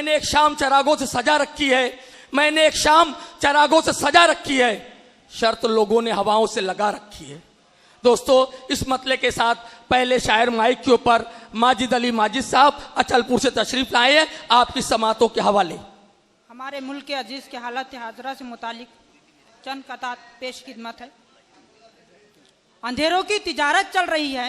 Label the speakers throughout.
Speaker 1: मैंने एक शाम चरागों से सजा रखी है, मैंने एक शाम चरागों से सजा रखी है, शर्त लोगों ने हवाओं से लगा रखी है। दोस्तों, इस मतले के साथ पहले शायर माइक के ऊपर माजिद अली माजिद साहब अचलपुर से तशरीफ लाए हैं, आपकी समातों के हवाले।
Speaker 2: हमारे मुल्क के अजीज के हालत हाजरा से मुतालिक चंद कतात पेश खिदमत है। अंधेरों की तिजारत चल रही है,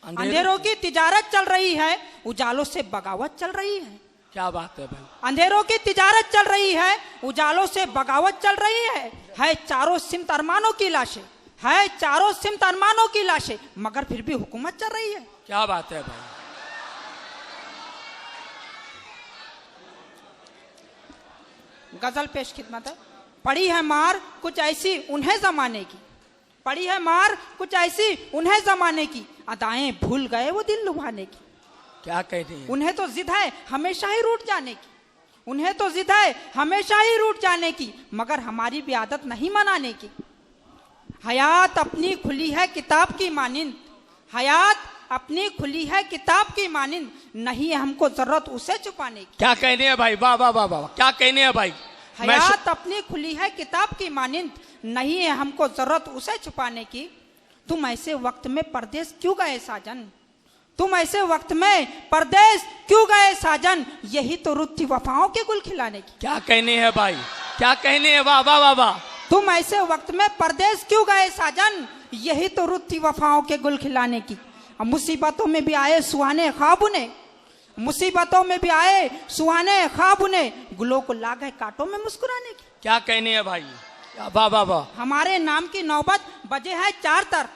Speaker 2: अंधेरों की तिजारत चल रही है, उजालों से बगावत चल रही है।
Speaker 1: क्या बात है भाई।
Speaker 2: अंधेरों की तिजारत चल रही है, उजालों से बगावत चल रही है चारों सिमत अरमानों की लाशें, है चारों सिमत अरमानों की लाशें, मगर फिर भी हुकूमत चल रही है।
Speaker 1: क्या बात है भाई।
Speaker 2: गजल पेश खिदमत है। पड़ी है मार कुछ ऐसी उन्हें जमाने की, पड़ी है मार कुछ ऐसी उन्हें जमाने की, अदाएं भूल गए वो दिल लुभाने की।
Speaker 1: क्या कह रही है।
Speaker 2: उन्हें तो जिद है हमेशा ही रूठ जाने की, उन्हें तो जिद है हमेशा ही रूठ जाने की, मगर हमारी भी आदत नहीं मनाने की। हयात अपनी खुली है किताब की मानिंद, हयात अपनी खुली है किताब की मानिंद, नहीं है हमको जरूरत उसे छुपाने की।
Speaker 1: क्या कहने हैं भाई, वाह वाह वाह वाह, क्या कहने हैं भाई।
Speaker 2: हयात अपनी खुली है किताब की मानिंद, नहीं है हमको जरूरत उसे छुपाने की। तुम ऐसे वक्त में परदेश क्यों गए साजन, तुम ऐसे वक्त में परदेश क्यों गए साजन, यही तो रुत थी वफाओं के गुल खिलाने की।
Speaker 1: क्या कहने हैं भाई, क्या कहने हैं, वाह वाह वाह वाह।
Speaker 2: तुम ऐसे वक्त में परदेश क्यों गए साजन, यही तो रुत थी वफाओं के गुल खिलाने की। मुसीबतों में भी आए सुहाने ख्वाब उन्हें, मुसीबतों में भी आए सुहाने ख्वाब उन्हें, गुलों को लागे कांटों में मुस्कुराने की।
Speaker 1: क्या कहने हैं भाई, वाह वाह वाह।
Speaker 2: हमारे नाम की नौबत बजे है चार तरफ,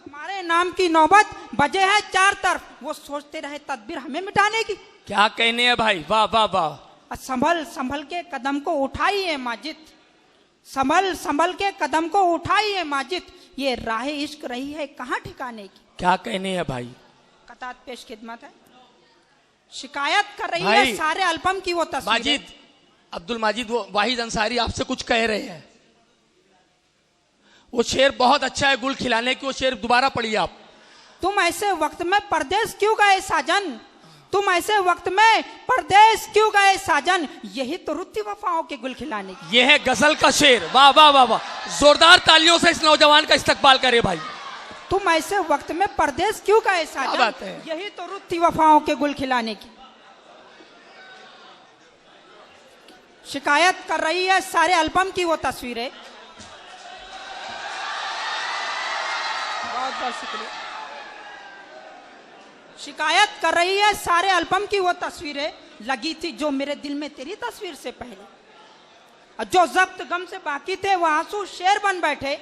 Speaker 2: हमारे नाम की नौबत बजे है चार तरफ, वो सोचते रहे तदबीर हमें मिटाने की।
Speaker 1: क्या कहने हैं भाई, वाह वाह वाह।
Speaker 2: संभल संभल के कदम को उठाइए माजिद, संभल संभल के कदम को उठाइए माजिद, ये राह इश्क रही है कहाँ ठिकाने की।
Speaker 1: क्या कहने हैं भाई।
Speaker 2: कतात पेश खिदमत है। शिकायत कर रही है सारे एल्बम की वो तस्वीर।
Speaker 1: माजिद, अब्दुल माजिद वो वाहिद अंसारी आपसे कुछ कह रहे हैं। वो शेर बहुत अच्छा है गुल खिलाने की, वो शेर दोबारा पढ़िए आप।
Speaker 2: तुम ऐसे वक्त में परदेश क्यों गए साजन, तुम ऐसे वक्त में परदेश क्यों गए साजन, यही तो रुत्ती वफाओं के गुल खिलाने की।
Speaker 1: ये है गजल का शेर, वाह वाह वाह वाह। जोरदार तालियों से इस नौजवान का इस्तकबाल करे भाई।
Speaker 2: तुम ऐसे वक्त में परदेश क्यों गए साजन,
Speaker 1: बात है।
Speaker 2: यही तो रुत्ती वफाओं के गुल खिलाने की। शिकायत कर रही है सारे एल्बम की वो तस्वीरें। बहुत बहुत शुक्रिया। शिकायत कर रही है सारे एल्बम की वो तस्वीरें, लगी थी जो मेरे दिल में तेरी तस्वीर से पहले। जो जब्त गम से बाकी थे वो आंसू शेर बन बैठे,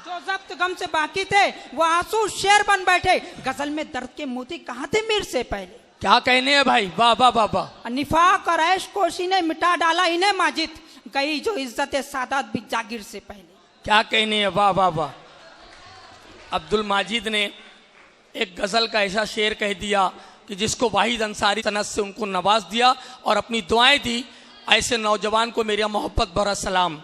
Speaker 2: जो जब्त गम से बाकी थे वो आंसू शेर बन बैठे, गजल में दर्द के मोती कहाँ थे मीर से पहले।
Speaker 1: क्या कहने हैं भाई, वाह वाह वाह वाह।
Speaker 2: निफाक और ऐश कोशी ने मिटा डाला इन्हें माजिद, गई जो इज्जत सादात भी जागीर से पहले।
Speaker 1: क्या कहने हैं, वाह वाह वाह। अब्दुल माजिद ने एक गजल का ऐसा शेर कह दिया कि जिसको वाहिद अंसारी सनद से उनको नवाज दिया और अपनी दुआएं दी। ऐसे नौजवान को मेरा मोहब्बत भरा सलाम।